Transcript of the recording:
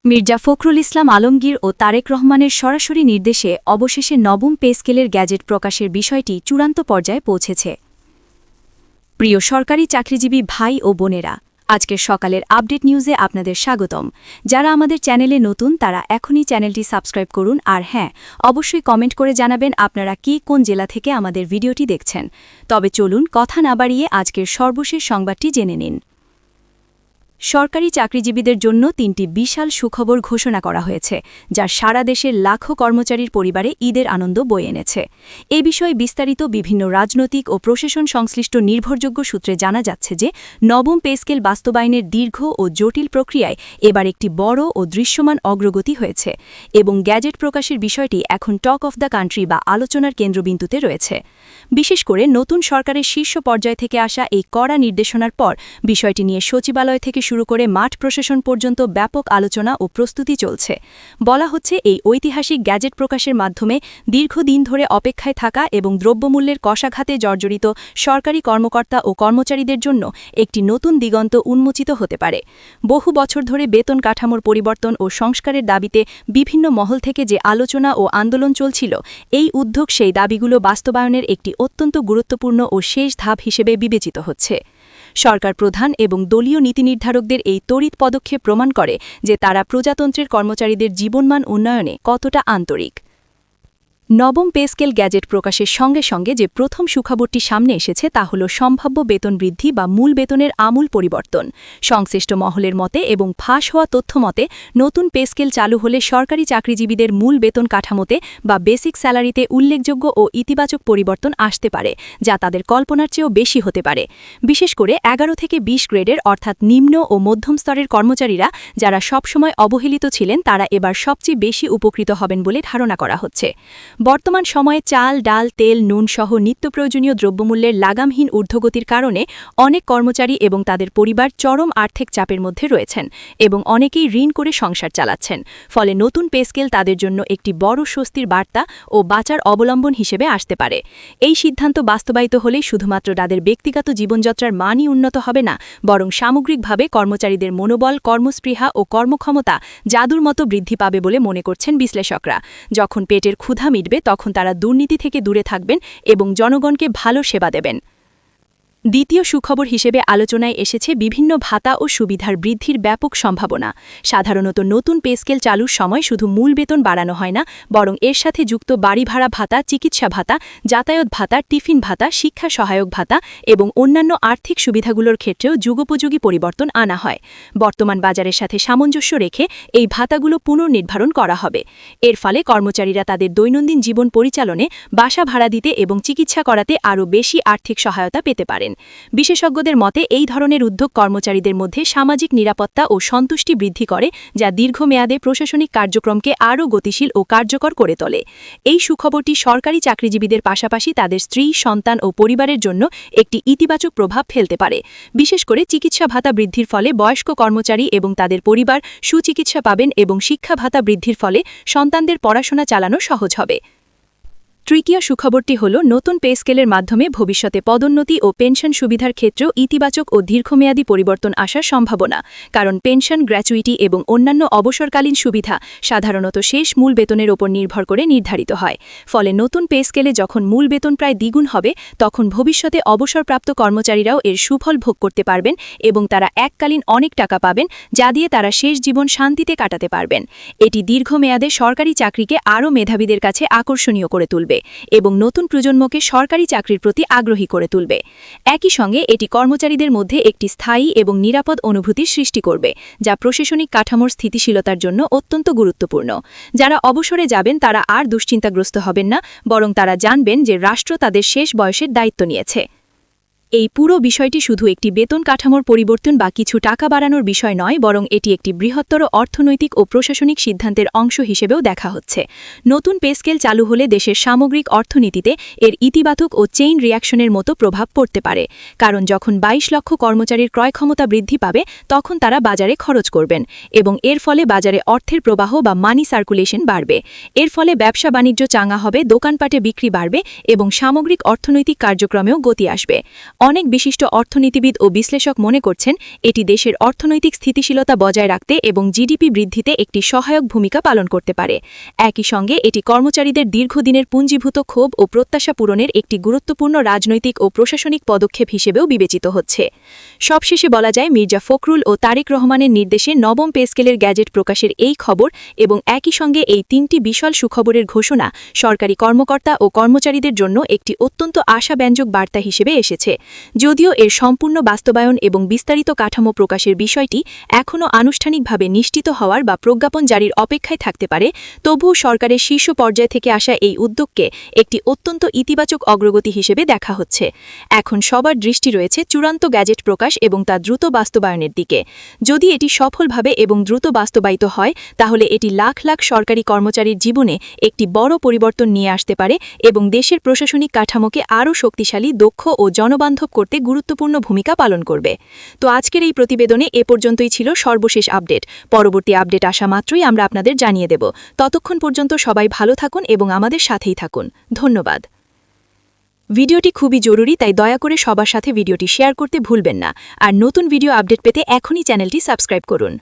মির্জা ফখরুল ইসলাম আলমগীর ও তারেক রহমানের সরাসরি নির্দেশে অবশেষে নবম পে স্কেলের গ্যাজেট প্রকাশের বিষয়টি চূড়ান্ত পর্যায়ে পৌঁছেছে। প্রিয় সরকারি চাকরিজীবী ভাই ও বোনেরা, আজকের সকালের আপডেট নিউজে আপনাদের স্বাগতম। যারা আমাদের চ্যানেলে নতুন তারা এখনই চ্যানেলটি সাবস্ক্রাইব করুন, আর হ্যাঁ, অবশ্যই কমেন্ট করে জানাবেন আপনারা কোন জেলা থেকে আমাদের ভিডিওটি দেখছেন। তবে চলুন কথা না বাড়িয়ে আজকের সর্বশেষ সংবাদটি জেনে নিন। সরকারি চাকরিজীবীদের জন্য ৩টি বিশাল সুখবর ঘোষণা করা হয়েছে, যা সারা দেশের লাখো কর্মচারীর পরিবারে ঈদের আনন্দ বয়ে এনেছে। এ বিষয়ে বিস্তারিত বিভিন্ন রাজনৈতিক ও প্রশাসন সংশ্লিষ্ট নির্ভরযোগ্য সূত্রে জানা যাচ্ছে যে নবম পে স্কেল বাস্তবায়নের দীর্ঘ ও জটিল প্রক্রিয়ায় এবার একটি বড় ও দৃশ্যমান অগ্রগতি হয়েছে এবং গ্যাজেট প্রকাশের বিষয়টি এখন টক অফ দ্য কান্ট্রি বা আলোচনার কেন্দ্রবিন্দুতে রয়েছে। বিশেষ করে নতুন সরকারের শীর্ষ পর্যায় থেকে আসা এই কড়া নির্দেশনার পর বিষয়টি নিয়ে সচিবালয় থেকে শুরু করে মাঠ প্রশাসন পর্যন্ত ব্যাপক আলোচনা ও প্রস্তুতি চলছে। বলা হচ্ছে এই ঐতিহাসিক গ্যাজেট প্রকাশের মাধ্যমে দীর্ঘদিন ধরে অপেক্ষায় থাকা এবং দ্রব্যমূল্যের কষাঘাতে জর্জরিত সরকারি কর্মকর্তা ও কর্মচারীদের জন্য একটি নতুন দিগন্ত উন্মোচিত হতে পারে। বহু বছর ধরে বেতন কাঠামোর পরিবর্তন ও সংস্কারের দাবিতে বিভিন্ন মহল থেকে যে আলোচনা ও আন্দোলন চলছিল, এই উদ্যোগ সেই দাবিগুলো বাস্তবায়নের একটি অত্যন্ত গুরুত্বপূর্ণ ও শেষ ধাপ হিসেবে বিবেচিত হচ্ছে। সরকার প্রধান এবং দলীয় নীতিনির্ধারকদের এই তড়িৎ পদক্ষেপ প্রমাণ করে যে তারা প্রজাতন্ত্রের কর্মচারীদের জীবনমান উন্নয়নে কতটা আন্তরিক। নবম পে স্কেল গ্যাজেট প্রকাশের সঙ্গে সঙ্গে যে প্রথম সুখবরটি সামনে এসেছে তা হল সম্ভাব্য বেতন বৃদ্ধি বা মূল বেতনের আমূল পরিবর্তন। সংশ্লিষ্ট মহলের মতে এবং ফাঁস হওয়া তথ্য মতে নতুন পে স্কেল চালু হলে সরকারি চাকরিজীবীদের মূল বেতন কাঠামোতে বা বেসিক স্যালারিতে উল্লেখযোগ্য ও ইতিবাচক পরিবর্তন আসতে পারে, যা তাদের কল্পনার চেয়েও বেশি হতে পারে। বিশেষ করে ১১ থেকে ২০ গ্রেডের অর্থাৎ নিম্ন ও মধ্যম স্তরের কর্মচারীরা, যারা সবসময় অবহেলিত ছিলেন, তারা এবার সবচেয়ে বেশি উপকৃত হবেন বলে ধারণা করা হচ্ছে। বর্তমান সময়ে চাল, ডাল, তেল, নুন সহ নিত্যপ্রয়োজনীয় দ্রব্যমূল্যের লাগামহীন ঊর্ধ্বগতির কারণে অনেক কর্মচারী এবং তাদের পরিবার চরম আর্থিক চাপের মধ্যে রয়েছেন এবং অনেকেই ঋণ করে সংসার চালাচ্ছেন। ফলে নতুন পে স্কেল তাদের জন্য একটি বড় স্বস্তির বার্তা ও বাঁচার অবলম্বন হিসেবে আসতে পারে। এই সিদ্ধান্ত বাস্তবায়িত হলে শুধুমাত্র তাদের ব্যক্তিগত জীবনযাত্রার মানই উন্নত হবে না, বরং সামগ্রিকভাবে কর্মচারীদের মনোবল, কর্মস্পৃহা ও কর্মক্ষমতা জাদুর মতো বৃদ্ধি পাবে বলে মনে করছেন বিশ্লেষকরা। যখন পেটের ক্ষুধা মিটবে তখন তারা দুর্নীতি থেকে দূরে থাকবেন এবং জনগণকে ভালো সেবা দেবেন। দ্বিতীয় সুখবর হিসেবে আলোচনায় এসেছে বিভিন্ন ভাতা ও সুবিধার বৃদ্ধির ব্যাপক সম্ভাবনা। সাধারণত নতুন পে স্কেল চালুর সময় শুধু মূল বেতন বাড়ানো হয় না, বরং এর সাথে যুক্ত বাড়ি ভাড়া ভাতা, চিকিৎসা ভাতা, যাতায়াত ভাতা, টিফিন ভাতা, শিক্ষা সহায়ক ভাতা এবং অন্যান্য আর্থিক সুবিধাগুলোর ক্ষেত্রেও যুগোপযোগী পরিবর্তন আনা হয়। বর্তমান বাজারের সাথে সামঞ্জস্য রেখে এই ভাতাগুলো পুনর্নির্ধারণ করা হবে। এর ফলে কর্মচারীরা তাদের দৈনন্দিন জীবন পরিচালনে, বাসা ভাড়া দিতে এবং চিকিৎসা করাতে আরও বেশি আর্থিক সহায়তা পেতে পারেন। বিশেষজ্ঞদের মতে এই ধরনের উদ্যোগ কর্মচারীদের মধ্যে সামাজিক নিরাপত্তা ও সন্তুষ্টি বৃদ্ধি করে, যা দীর্ঘমেয়াদে প্রশাসনিক কার্যক্রমকে আরও গতিশীল ও কার্যকর করে তোলে। এই সুখবরটি সরকারি চাকরিজীবীদের পাশাপাশি তাদের স্ত্রী, সন্তান ও পরিবারের জন্য একটি ইতিবাচক প্রভাব ফেলতে পারে। বিশেষ করে চিকিৎসা ভাতা বৃদ্ধির ফলে বয়স্ক কর্মচারী এবং তাদের পরিবার সুচিকিৎসা পাবেন এবং শিক্ষা ভাতা বৃদ্ধির ফলে সন্তানদের পড়াশোনা চালানো সহজ হবে। তৃতীয় সুখবরটি হল নতুন পে স্কেলের মাধ্যমে ভবিষ্যতে পদোন্নতি ও পেনশন সুবিধার ক্ষেত্রেও ইতিবাচক ও দীর্ঘমেয়াদী পরিবর্তন আসার সম্ভাবনা। কারণ পেনশন, গ্র্যাচুইটি এবং অন্যান্য অবসরকালীন সুবিধা সাধারণত শেষ মূল বেতনের ওপর নির্ভর করে নির্ধারিত হয়। ফলে নতুন পে স্কেলে যখন মূল বেতন প্রায় দ্বিগুণ হবে, তখন ভবিষ্যতে অবসরপ্রাপ্ত কর্মচারীরাও এর সুফল ভোগ করতে পারবেন এবং তারা এককালীন অনেক টাকা পাবেন, যা দিয়ে তারা শেষ জীবন শান্তিতে কাটাতে পারবেন। এটি দীর্ঘমেয়াদে সরকারি চাকরিকে আরও মেধাবীদের কাছে আকর্ষণীয় করে তুলবে এবং নতুন প্রজন্মকে সরকারি চাকরির প্রতি আগ্রহী করে তুলবে। একই সঙ্গে এটি কর্মচারীদের মধ্যে একটি স্থায়ী এবং নিরাপদ অনুভূতির সৃষ্টি করবে, যা প্রশাসনিক কাঠামোর স্থিতিশীলতার জন্য অত্যন্ত গুরুত্বপূর্ণ। যারা অবসরে যাবেন তারা আর দুশ্চিন্তাগ্রস্ত হবেন না, বরং তারা জানবেন যে রাষ্ট্র তাদের শেষ বয়সের দায়িত্ব নিয়েছে। এই পুরো বিষয়টি শুধু একটি বেতন কাঠামোর পরিবর্তন বা কিছু টাকা বাড়ানোর বিষয় নয়, বরং এটি একটি বৃহত্তর অর্থনৈতিক ও প্রশাসনিক সিদ্ধান্তের অংশ হিসেবেও দেখা হচ্ছে। নতুন পে স্কেল চালু হলে দেশের সামগ্রিক অর্থনীতিতে এর ইতিবাচক ও চেইন রিয়াকশনের মতো প্রভাব পড়তে পারে। কারণ যখন ২২ লক্ষ কর্মচারীর ক্রয় ক্ষমতা বৃদ্ধি পাবে, তখন তারা বাজারে খরচ করবেন এবং এর ফলে বাজারে অর্থের প্রবাহ বা মানি সার্কুলেশন বাড়বে। এর ফলে ব্যবসা বাণিজ্য চাঙ্গা হবে, দোকানপাটে বিক্রি বাড়বে এবং সামগ্রিক অর্থনৈতিক কার্যক্রমেও গতি আসবে। অনেক বিশিষ্ট অর্থনীতিবিদ ও বিশ্লেষক মনে করছেন এটি দেশের অর্থনৈতিক স্থিতিশীলতা বজায় রাখতে এবং জিডিপি বৃদ্ধিতে একটি সহায়ক ভূমিকা পালন করতে পারে। একই সঙ্গে এটি কর্মচারীদের দীর্ঘদিনের পুঞ্জীভূত ক্ষোভ ও প্রত্যাশা পূরণের একটি গুরুত্বপূর্ণ রাজনৈতিক ও প্রশাসনিক পদক্ষেপ হিসেবেও বিবেচিত হচ্ছে। সবশেষে বলা যায়, মির্জা ফখরুল ও তারেক রহমানের নির্দেশে নবম পে স্কেলের গ্যাজেট প্রকাশের এই খবর এবং একই সঙ্গে এই তিনটি বিশাল সুখবরের ঘোষণা সরকারি কর্মকর্তা ও কর্মচারীদের জন্য একটি অত্যন্ত আশাব্যঞ্জক বার্তা হিসেবে এসেছে। যদিও এর সম্পূর্ণ বাস্তবায়ন এবং বিস্তারিত কাঠামো প্রকাশের বিষয়টি এখনও আনুষ্ঠানিকভাবে নিশ্চিত হওয়ার বা প্রজ্ঞাপন জারির অপেক্ষায় থাকতে পারে, তবুও সরকারের শীর্ষ পর্যায় থেকে আসা এই উদ্যোগকে একটি অত্যন্ত ইতিবাচক অগ্রগতি হিসেবে দেখা হচ্ছে। এখন সবার দৃষ্টি রয়েছে চূড়ান্ত গ্যাজেট প্রকাশ এবং তা দ্রুত বাস্তবায়নের দিকে। যদি এটি সফলভাবে এবং দ্রুত বাস্তবায়িত হয়, তাহলে এটি লাখ লাখ সরকারি কর্মচারীর জীবনে একটি বড় পরিবর্তন নিয়ে আসতে পারে এবং দেশের প্রশাসনিক কাঠামোকে আরও শক্তিশালী, দক্ষ ও জনবান্ধব করতে গুরুত্বপূর্ণ ভূমিকা পালন করবে। তো আজকের এই প্রতিবেদনে এ পর্যন্তই ছিল সর্বশেষ আপডেট। পরবর্তী আপডেট আসা মাত্রই আমরা আপনাদের জানিয়ে দেব। ততক্ষণ পর্যন্ত সবাই ভালো থাকুন এবং আমাদের সাথেই থাকুন। ধন্যবাদ। ভিডিওটি খুবই জরুরি, তাই দয়া করে সবার সাথে ভিডিওটি শেয়ার করতে ভুলবেন না। আর নতুন ভিডিও আপডেট পেতে এখনই চ্যানেলটি সাবস্ক্রাইব করুন।